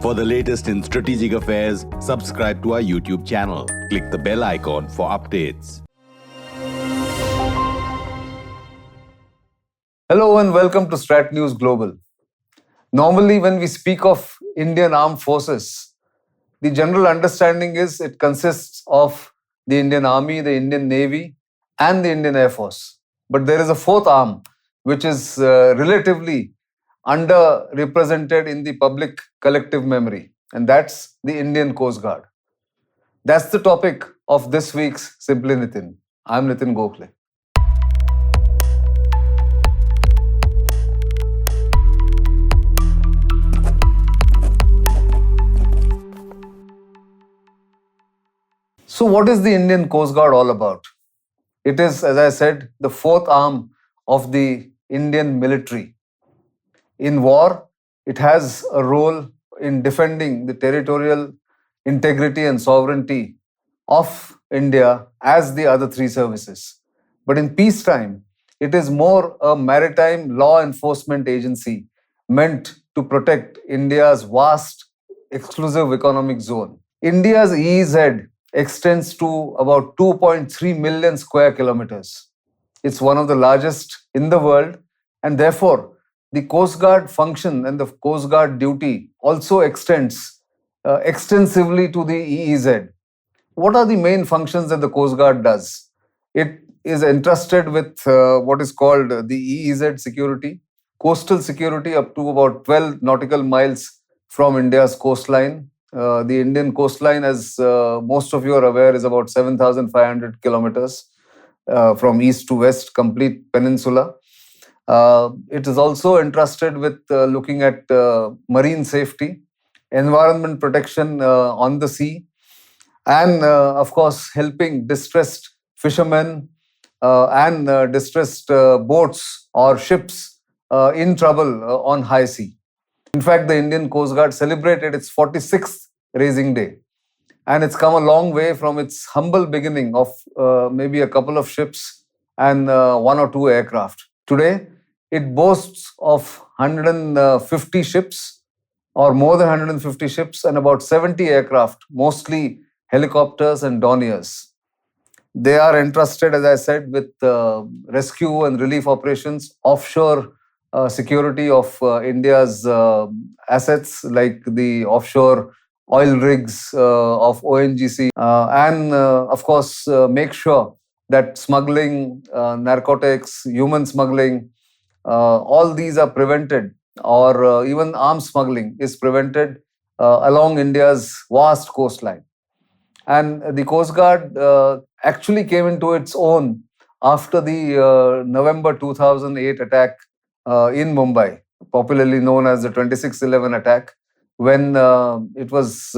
For the latest in strategic affairs, subscribe to our YouTube channel. Click the bell icon for updates. Hello and welcome to StratNews Global. Normally, when we speak of Indian Armed Forces, the general understanding is it consists of the Indian Army, the Indian Navy, and the Indian Air Force. But there is a fourth arm, which is relatively underrepresented in the public collective memory, and that's the Indian Coast Guard. That's the topic of this week's Simply Nitin. I'm Nitin Gokhale. So what is the Indian Coast Guard all about? It is, as I said, the fourth arm of the Indian military. In war, it has a role in defending the territorial integrity and sovereignty of India as the other three services. But in peacetime, it is more a maritime law enforcement agency meant to protect India's vast exclusive economic zone. India's EEZ extends to about 2.3 million square kilometers. It's one of the largest in the world, and therefore the Coast Guard function and the Coast Guard duty also extends extensively to the EEZ. What are the main functions that the Coast Guard does? It is entrusted with what is called the EEZ security, coastal security up to about 12 nautical miles from India's coastline. The Indian coastline, as most of you are aware, is about 7,500 kilometers from east to west, complete peninsula. It is also entrusted with looking at marine safety, environment protection on the sea, and of course helping distressed fishermen and distressed boats or ships in trouble on high sea. In fact, the Indian Coast Guard celebrated its 46th Raising Day, and it's come a long way from its humble beginning of maybe a couple of ships and one or two aircraft. Today, it boasts of 150 ships or more than 150 ships and about 70 aircraft, mostly helicopters and Dorniers. They are entrusted, as I said, with rescue and relief operations, offshore security of India's assets like the offshore oil rigs of ONGC and of course make sure that smuggling, narcotics, human smuggling, all these are prevented, or even arms smuggling is prevented along India's vast coastline. And the Coast Guard actually came into its own after the November 2008 attack in Mumbai, popularly known as the 26/11 attack, when it was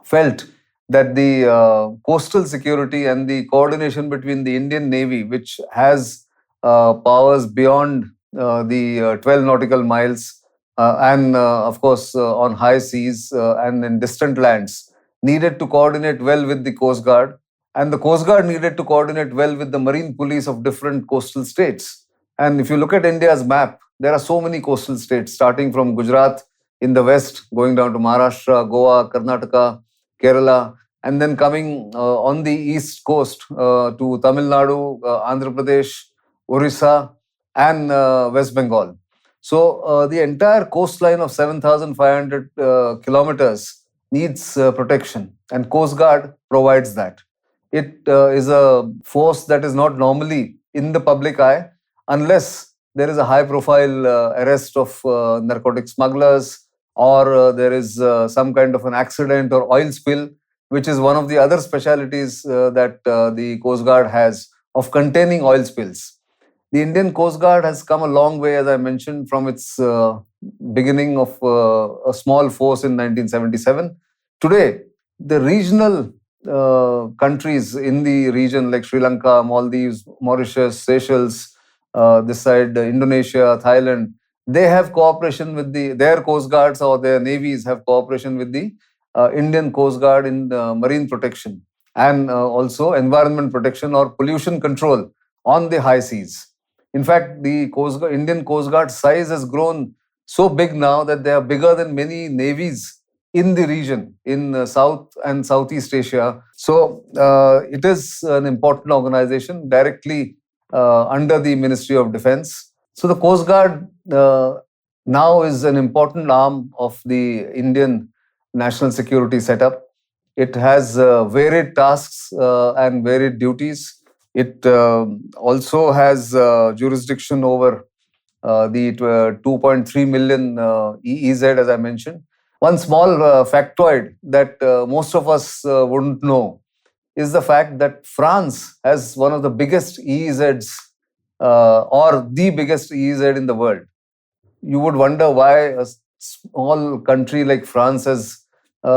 felt that the coastal security and the coordination between the Indian Navy, which has powers beyond the 12 nautical miles and of course on high seas and in distant lands, needed to coordinate well with the Coast Guard, and the Coast Guard needed to coordinate well with the marine police of different coastal states. And if you look at India's map, there are so many coastal states, starting from Gujarat in the west, going down to Maharashtra, Goa, Karnataka, Kerala, and then coming on the east coast to Tamil Nadu, Andhra Pradesh, Orissa, and West Bengal. So the entire coastline of 7,500 kilometers needs protection, and Coast Guard provides that. It is a force that is not normally in the public eye unless there is a high-profile arrest of narcotic smugglers, or there is some kind of an accident or oil spill, which is one of the other specialities that the Coast Guard has of containing oil spills. The Indian Coast Guard has come a long way, as I mentioned, from its beginning of a small force in 1977. Today, the regional countries in the region like Sri Lanka, Maldives, Mauritius, Seychelles, this side Indonesia, Thailand, they have cooperation with their Coast Guards, or their navies have cooperation with the Indian Coast Guard in marine protection and also environment protection or pollution control on the high seas. In fact, the Indian Coast Guard size has grown so big now that they are bigger than many navies in the region, in South and Southeast Asia. So it is an important organization directly under the Ministry of Defense. So the Coast Guard now is an important arm of the Indian national security setup. It has varied tasks and varied duties. It also has jurisdiction over the 2.3 million EEZ, as I mentioned. One small factoid that most of us wouldn't know is the fact that France has one of the biggest EEZs or the biggest EEZ in the world. You would wonder why a small country like France has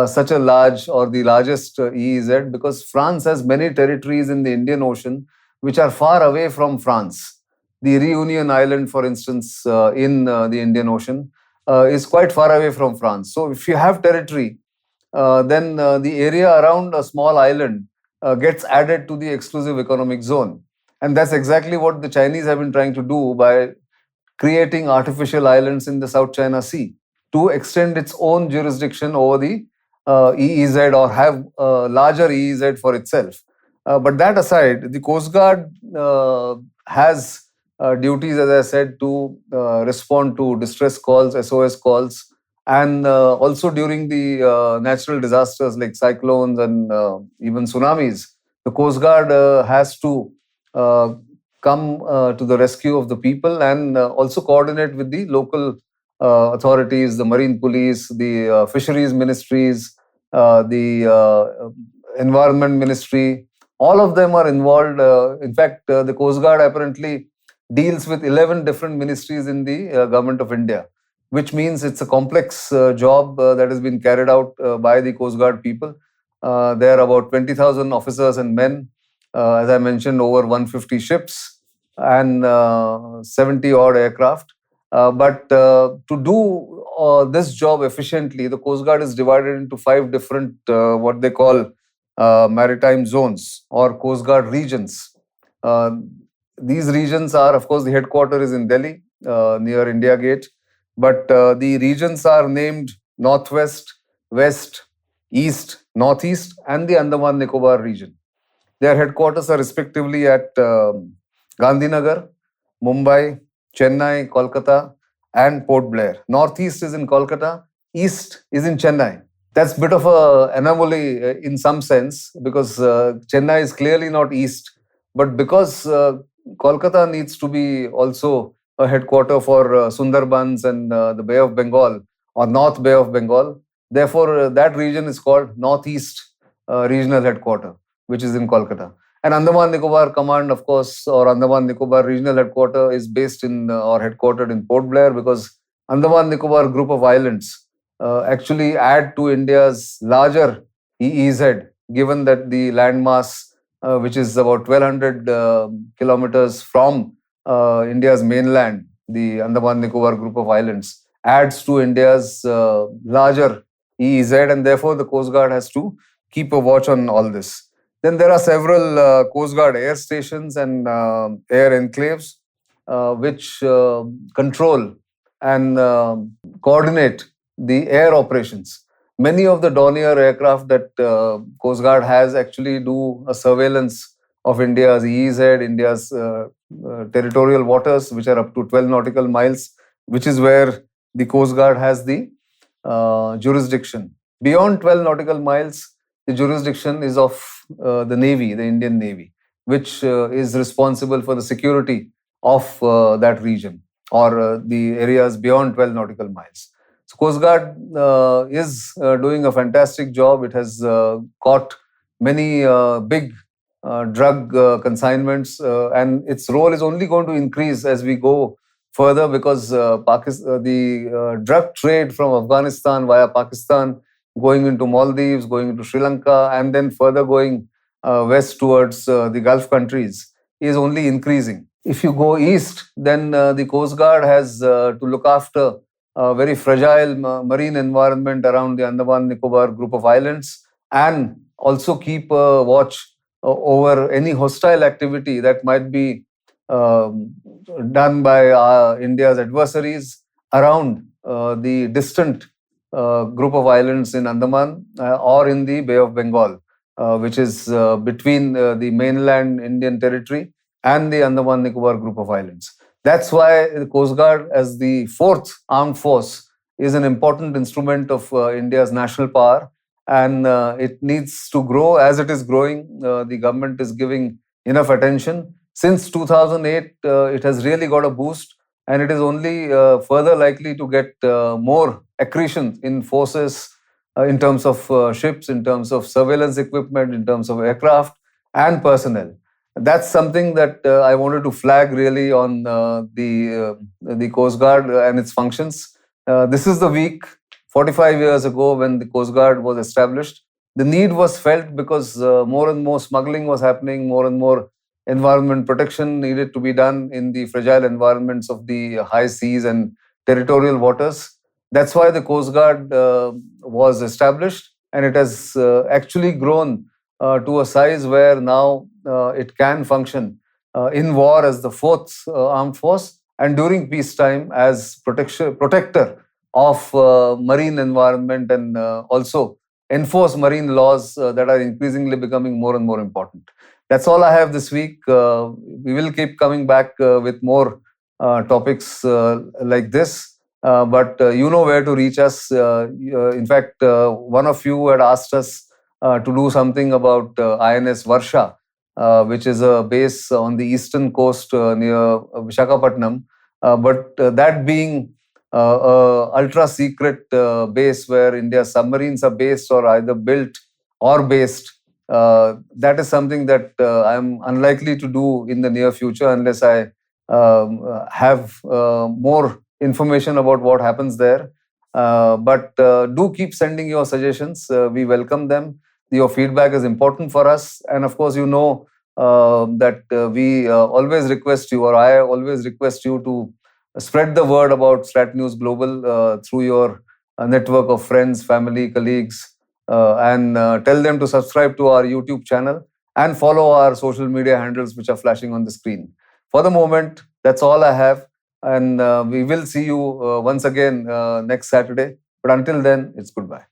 such a large or the largest EEZ, because France has many territories in the Indian Ocean which are far away from France. The Reunion Island, for instance, in the Indian Ocean, is quite far away from France. So, if you have territory, then the area around a small island gets added to the exclusive economic zone. And that's exactly what the Chinese have been trying to do by creating artificial islands in the South China Sea to extend its own jurisdiction over the EEZ or have a larger EEZ for itself. But that aside, the Coast Guard has duties, as I said, to respond to distress calls, SOS calls, and also during the natural disasters like cyclones and even tsunamis. The Coast Guard has to come to the rescue of the people and also coordinate with the local authorities, the marine police, the fisheries ministries, the environment ministry. All of them are involved. In fact, the Coast Guard apparently deals with 11 different ministries in the government of India, which means it's a complex job that has been carried out by the Coast Guard people. There are about 20,000 officers and men, as I mentioned, over 150 ships and 70 odd aircraft. But to do this job efficiently, the Coast Guard is divided into 5 different what they call maritime zones or Coast Guard regions. These regions are, of course, the headquarters is in Delhi, near India Gate, but the regions are named Northwest, West, East, Northeast, and the Andaman Nicobar region. Their headquarters are respectively at Gandhinagar, Mumbai, Chennai, Kolkata, and Port Blair. Northeast is in Kolkata, East is in Chennai. That's a bit of an anomaly in some sense, because Chennai is clearly not East, but because Kolkata needs to be also a headquarter for Sundarbans and the Bay of Bengal or North Bay of Bengal. Therefore, that region is called Northeast Regional Headquarter, which is in Kolkata. And Andaman Nicobar Command, of course, or Andaman Nicobar Regional Headquarter is based in or headquartered in Port Blair, because Andaman Nicobar Group of Islands actually add to India's larger EEZ, given that the landmass, which is about 1200 kilometers from India's mainland, the Andaman Nicobar Group of Islands, adds to India's larger EEZ, and therefore the Coast Guard has to keep a watch on all this. Then there are several Coast Guard air stations and air enclaves which control and coordinate the air operations. Many of the Dornier aircraft that Coast Guard has actually do a surveillance of India's EEZ, India's territorial waters, which are up to 12 nautical miles, which is where the Coast Guard has the jurisdiction. Beyond 12 nautical miles, the jurisdiction is of the Navy, the Indian Navy, which is responsible for the security of that region or the areas beyond 12 nautical miles. So Coast Guard is doing a fantastic job. It has caught many big drug consignments, and its role is only going to increase as we go further, because the drug trade from Afghanistan via Pakistan, going into Maldives, going into Sri Lanka, and then further going west towards the Gulf countries is only increasing. If you go east, then the Coast Guard has to look after a very fragile marine environment around the Andaman Nicobar Group of Islands, and also keep a watch over any hostile activity that might be done by India's adversaries around the distant group of islands in Andaman or in the Bay of Bengal, which is between the mainland Indian territory and the Andaman Nicobar group of islands. That's why the Coast Guard, as the fourth armed force, is an important instrument of India's national power, and it needs to grow. As it is growing, the government is giving enough attention. Since 2008, it has really got a boost, and it is only further likely to get more accretion in forces in terms of ships, in terms of surveillance equipment, in terms of aircraft and personnel. That's something that I wanted to flag really on the Coast Guard and its functions. This is the week 45 years ago when the Coast Guard was established. The need was felt because more and more smuggling was happening, more and more environment protection needed to be done in the fragile environments of the high seas and territorial waters. That's why the Coast Guard was established, and it has actually grown to a size where now it can function in war as the fourth armed force, and during peacetime as protector of marine environment, and also enforce marine laws that are increasingly becoming more and more important. That's all I have this week. We will keep coming back with more topics like this. But you know where to reach us. In fact, one of you had asked us to do something about INS Varsha, which is a base on the eastern coast near Visakhapatnam. But that being ultra secret base where India's submarines are based or either built or based, that is something that I'm unlikely to do in the near future unless I have more information about what happens there. But do keep sending your suggestions. We welcome them. Your feedback is important for us. And of course, you know that we always request you, or I always request you to spread the word about StratNews Global through your network of friends, family, colleagues, and tell them to subscribe to our YouTube channel and follow our social media handles which are flashing on the screen. For the moment, that's all I have. And we will see you once again next Saturday. But until then, it's goodbye.